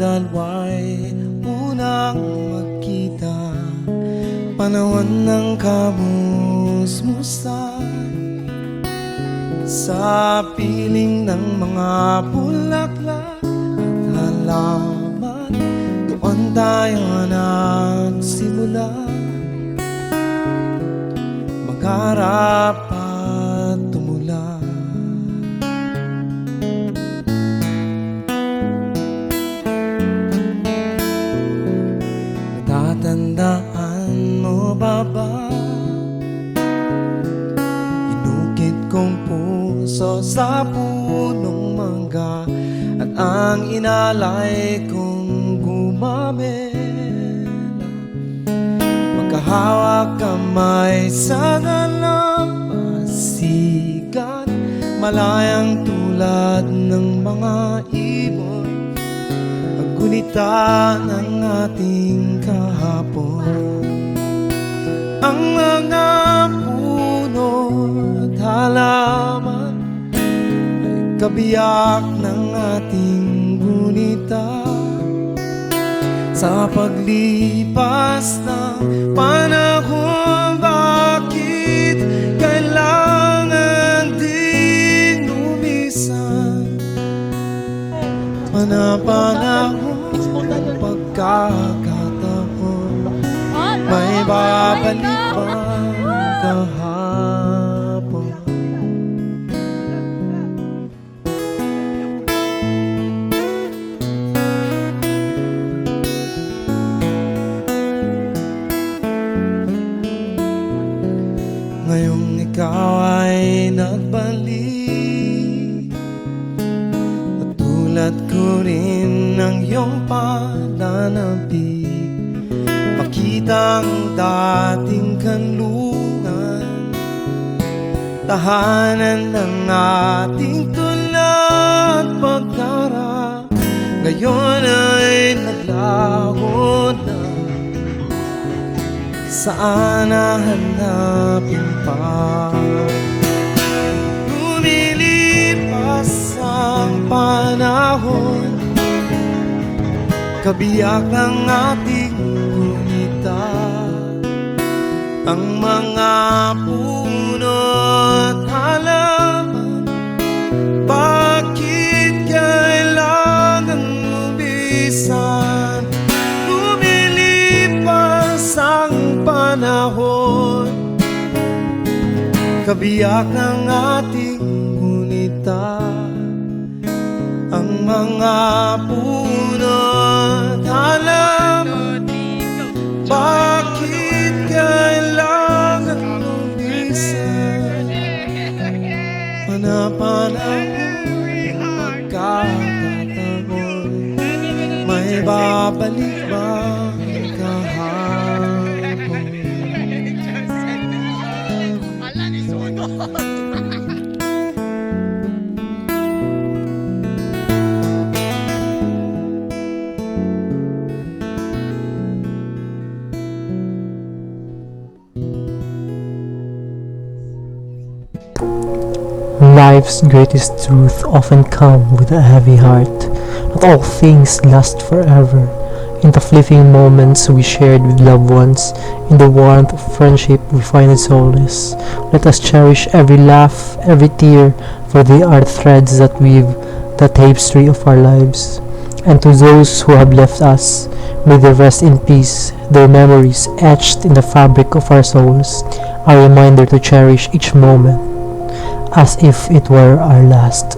dalawa'y unang magkita, panahon ng kamusmusan, sa piling ng mga bulaklak at halaman, doon tayo nagsimula magharap at tumula. Natatandaan mo ba inukit kong puso sa punong mangga, at ang inalay kong gumamela, magkahawak kamay sa dalampasigan, malayang tulad ng mga ibon, ang gunita ng ating kahapon. Ang mga puno at halaman ay kabiyak ng ating gunita, sa paglipas ng panahon. Bakit kailangan din umisan? Panahon pagkakataon, may babalik bang kahapon? Ngayong ikaw ay nagbalik, at tulad ko rin ng iyong pananabik, makitang dating kanlungan, tahanan ng ating tula at pagkarap, ngayon ay naglaho na. Saan hahanapin pa? Lumilipas ang panahon, kabiyak ng ating gunita, ang mga puno at halaman. Bakit kailangan umisan? Lumilipas ang panahon, kabiyak ng ating gunita, ang mga puno at halaman. Bakit kailangan umisan? Panahon magkakataon, may babalik bang kahapon? Life's greatest truth often come with a heavy heart. Not all things last forever. In the fleeting moments we shared with loved ones, in the warmth of friendship we find solace. Let us cherish every laugh, every tear, for they are threads that weave the tapestry of our lives. And to those who have left us, may they rest in peace, their memories etched in the fabric of our souls, a reminder to cherish each moment as if it were our last.